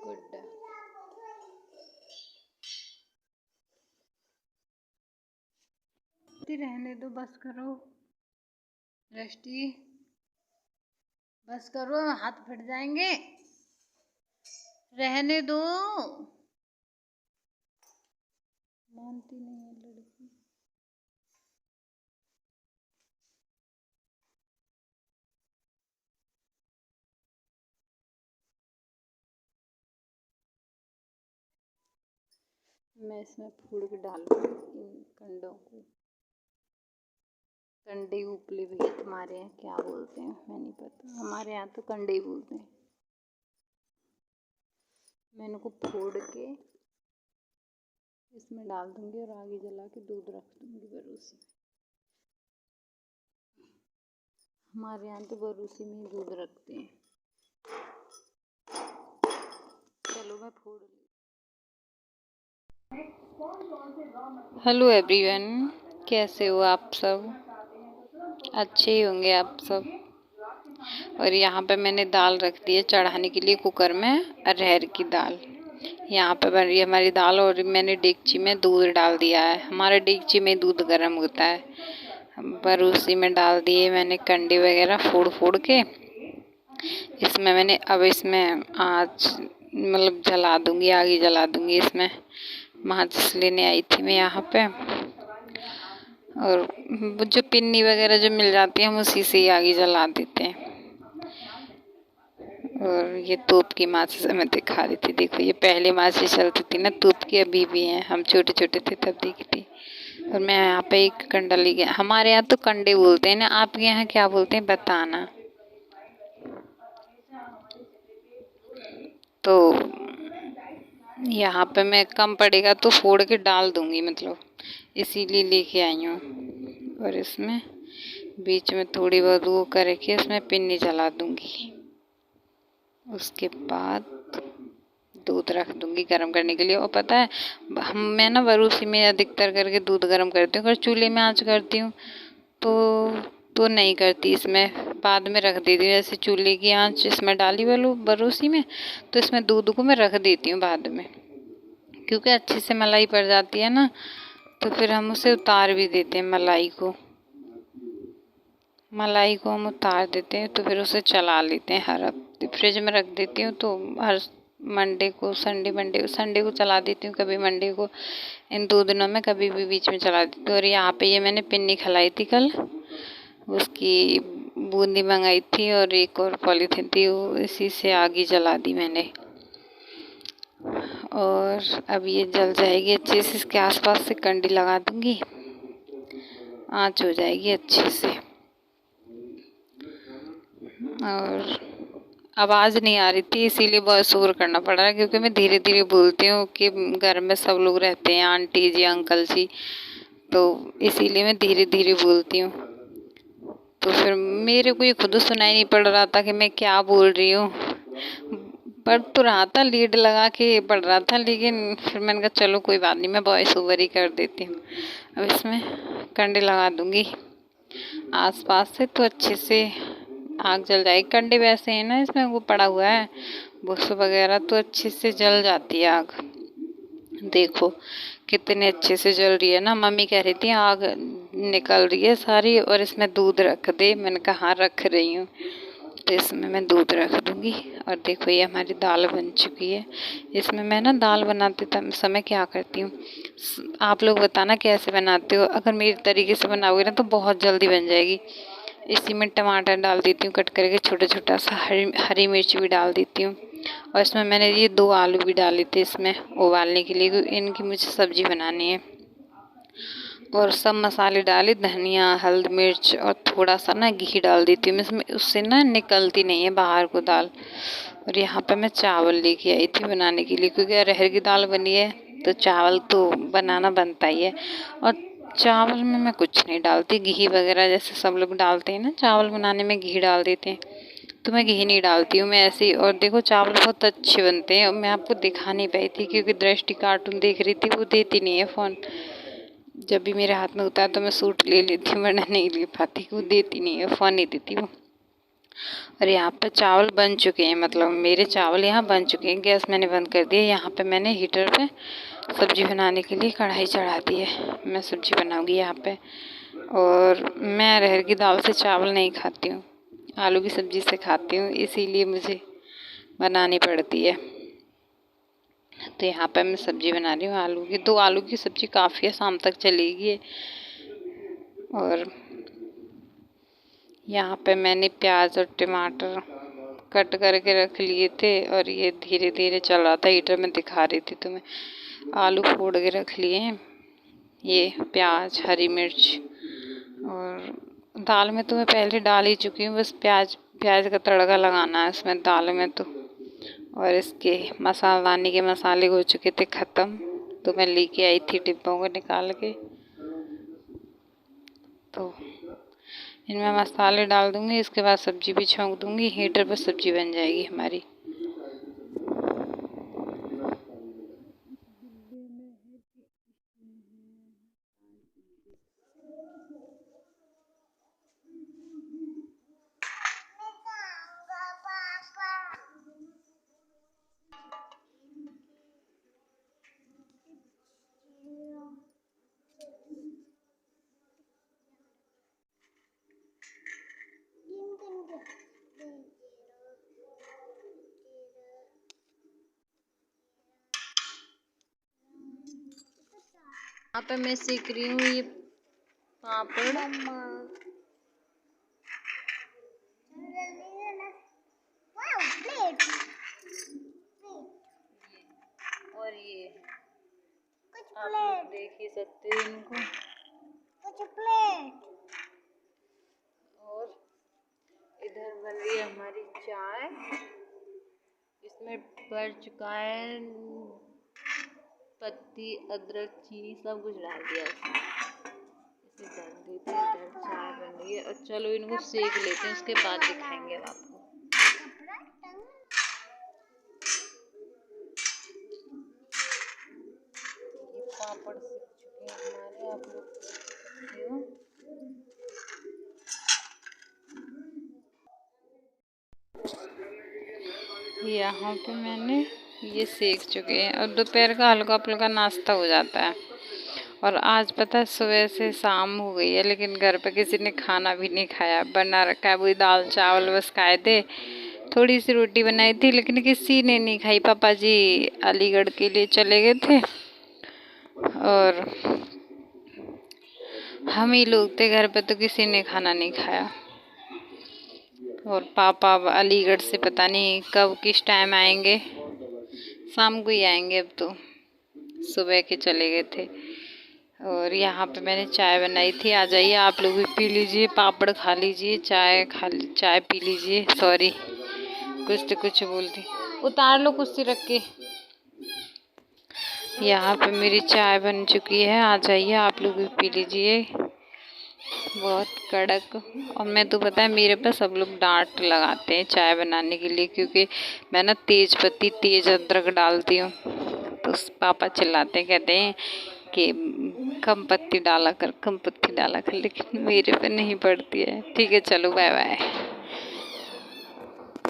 Good. रहने दो, बस करो दृष्टि, बस करो, हाथ फट जाएंगे। रहने दो। मानती नहीं है लड़की। मैं इसमें फोड़ के डालूंगी इन कंडों को। कंडे उपले भी तुम्हारे यहाँ क्या बोलते हैं मैं नहीं पता, हमारे यहाँ तो कंडे ही बोलते हैं। मैं इनको फोड़ के इसमें डाल दूंगी और आगे जला के दूध रख दूंगी बरूसी। हमारे यहाँ तो बरूसी में ही दूध रखते हैं। चलो मैं फोड़ ली। हेलो एवरीवन, कैसे हो आप सब? अच्छे ही होंगे आप सब। और यहाँ पे मैंने दाल रख दी है चढ़ाने के लिए कुकर में, अरहर की दाल। यहाँ पे बन रही है हमारी दाल और मैंने डेगची में दूध डाल दिया है। हमारे डेगची में दूध गर्म होता है, पर उसी में डाल दिए मैंने कंडे वगैरह फोड़ फोड़ के। इसमें मैंने अब इसमें आँच मतलब जला दूंगी, आगे जला दूंगी। इसमें माचिस लेने आई थी मैं यहाँ पे, और जो पिन्नी वगैरह जो मिल जाती है हम उसी से ही आगे जला देते हैं। और ये तोप की माचिस मैं दिखा रही थी, देखो ये पहले माचिस चलती थी ना तोप की, अभी भी हैं, हम छोटे छोटे थे तब देखी थी। और मैं यहाँ पे एक कंडा ले गया। हमारे यहाँ तो कंडे बोलते हैं ना, आपके यहाँ क्या बोलते हैं बताना। तो यहाँ पे मैं कम पड़ेगा तो फोड़ के डाल दूंगी, मतलब इसीलिए लेके आई हूँ। और इसमें बीच में थोड़ी बहुत वो करके इसमें पिन्नी जला दूंगी। उसके बाद दूध रख दूंगी गर्म करने के लिए। और पता है मैं ना बरूसी में अधिकतर करके दूध गर्म करती हूँ। अगर चूल्हे में आँच करती हूँ तो नहीं करती, इसमें बाद में रख देती हूँ। जैसे चूल्हे की आँच इसमें डाली बरूसी में, तो इसमें दूध को मैं रख देती हूँ बाद में, क्योंकि अच्छे से मलाई पड़ जाती है ना, तो फिर हम उसे उतार भी देते हैं। मलाई को हम उतार देते हैं, तो फिर उसे चला लेते हैं हर हफ्ते। फ्रिज में रख देती हूँ तो हर मंडे को संडे को चला देती हूँ, कभी मंडे को। इन 2 दिनों में कभी भी बीच में चला देती हूँ। और यहाँ पे ये मैंने पिन्नी खलाई थी कल, उसकी बूंदी मंगाई थी और एक और पॉलीथिन थी, वो इसी से आगे जला दी मैंने। और अब ये जल जाएगी अच्छे से। इसके आसपास से कंडी लगा दूंगी, आँच हो जाएगी अच्छे से। और आवाज़ नहीं आ रही थी इसीलिए बहुत शोर करना पड़ रहा है, क्योंकि मैं धीरे धीरे बोलती हूँ कि घर में सब लोग रहते हैं, आंटी जी अंकल जी, तो इसीलिए मैं धीरे धीरे बोलती हूँ। तो फिर मेरे को ये खुद सुनाई नहीं पड़ रहा था कि मैं क्या बोल रही हूँ। पढ़ तो रहा था, लीड लगा के पढ़ रहा था, लेकिन फिर मैंने कहा चलो कोई बात नहीं, मैं वॉइस ओवर ही कर देती हूँ। अब इसमें कंडे लगा दूंगी आसपास से, तो अच्छे से आग जल जाएगी। कंडे वैसे हैं ना इसमें वो पड़ा हुआ है बुस वगैरह, तो अच्छे से जल जाती है आग। देखो कितने अच्छे से जल रही है ना। मम्मी कह रही थी आग निकल रही है सारी और इसमें दूध रख दे। मैंने कहा हाँ रख रही हूँ। तो इसमें मैं दूध रख दूँगी। और देखो ये हमारी दाल बन चुकी है। इसमें मैं ना दाल बनाते समय क्या करती हूँ, आप लोग बताना कैसे बनाते हो। अगर मेरे तरीके से बनाओगे ना तो बहुत जल्दी बन जाएगी। इसी में टमाटर डाल देती हूँ कट करके, छोटा छोटा सा हरी मिर्च भी डाल देती हूँ। और इसमें मैंने ये 2 आलू भी डाले थे इसमें उबालने के लिए, इनकी मुझे सब्जी बनानी है। और सब मसाले डाले, धनिया हल्दी मिर्च, और थोड़ा सा ना घी डाल देती हूँ इसमें, उससे ना निकलती नहीं है बाहर को दाल। और यहाँ पे मैं चावल लेके आई थी बनाने के लिए, क्योंकि अरहर की दाल बनी है तो चावल तो बनाना बनता ही है। और चावल में मैं कुछ नहीं डालती, घी वगैरह जैसे सब लोग डालते हैं ना चावल बनाने में घी डाल देते हैं, तो मैं घी नहीं डालती हूँ, मैं ऐसे ही। और देखो चावल बहुत अच्छे बनते हैं। और मैं आपको दिखा नहीं पाई थी क्योंकि दृष्टि कार्टून देख रही थी, वो देती नहीं है फ़ोन। जब भी मेरे हाथ में होता है तो मैं सूट ले लेती हूँ, वरना नहीं ले पाती, वो देती नहीं है, फ़ोन नहीं देती वो। और यहाँ पे चावल बन चुके हैं, मतलब मेरे चावल यहाँ बन चुके हैं। गैस मैंने बंद कर दिया। यहाँ पे मैंने हीटर पे सब्जी बनाने के लिए कढ़ाई चढ़ा दी है। मैं सब्जी बनाऊंगी यहाँ पे। और मैं अरहर की दाल से चावल नहीं खाती हूँ, आलू की सब्जी से खाती हूँ, इसीलिए मुझे बनानी पड़ती है। तो यहाँ पे मैं सब्जी बना रही हूँ आलू की। 2 आलू की सब्जी काफ़ी है, शाम तक चलेगी। और यहाँ पे मैंने प्याज और टमाटर कट करके रख लिए थे और ये धीरे धीरे चल रहा था। हीटर में दिखा रही थी तुम्हें। आलू फोड़ के रख लिए, ये प्याज, हरी मिर्च। और दाल में तो मैं पहले डाल ही चुकी हूँ, बस प्याज का तड़का लगाना है इसमें दाल में तो। और इसके मसालानी के मसाले हो चुके थे ख़त्म, तो मैं लेके आई थी डिब्बों को निकाल के। तो इनमें मसाले डाल दूँगी, इसके बाद सब्जी भी छौंक दूँगी। हीटर पर सब्जी बन जाएगी हमारी। यहाँ पे मैं सीख रही हूँ ये पापड़। और ये आप लोग देख ही सकते हो इनको। कुछ प्लेट। और इधर बन रही है हमारी चाय। इसमें पड़ चुका है पत्ती, अदरक, चीनी सब कुछ डाल दिया इसमें। इसे डाल देते हैं। इधर चाय बन रही है और चलो इनको सेक लेते हैं, उसके बाद दिखाएंगे अब आपको। ये पापड़ सीख चुके हैं हमारे, आप लोग। यहाँ पे मैंने ये सेक चुके हैं और दोपहर का हल्का फुल्का नाश्ता हो जाता है। और आज पता है सुबह से शाम हो गई है, लेकिन घर पे किसी ने खाना भी नहीं खाया। बना रखा है वही दाल चावल बस खाए थे। थोड़ी सी रोटी बनाई थी, लेकिन किसी ने नहीं खाई। पापा जी अलीगढ़ के लिए चले गए थे और हम ही लोग थे घर पे, तो किसी ने खाना नहीं खाया। और पापा अलीगढ़ से पता नहीं कब किस टाइम आएंगे, शाम को ही आएंगे। अब तो सुबह के चले गए थे। और यहाँ पे मैंने चाय बनाई थी, आ जाइए आप लोग भी पी लीजिए, पापड़ खा लीजिए, चाय पी लीजिए। सॉरी कुछ तो कुछ बोलती, उतार लो कुर्सी रख के। यहाँ पे मेरी चाय बन चुकी है, आ जाइए आप लोग भी पी लीजिए। बहुत कड़क। और मैं तो पता है मेरे पे सब लोग डांट लगाते हैं चाय बनाने के लिए, क्योंकि मैं ना तेज पत्ती तेज अदरक डालती हूँ। तो पापा चिल्लाते हैं, कहते हैं कि कम पत्ती डाला कर, कम पत्ती डाला कर, लेकिन मेरे पे नहीं पड़ती है। ठीक है चलो बाय बाय।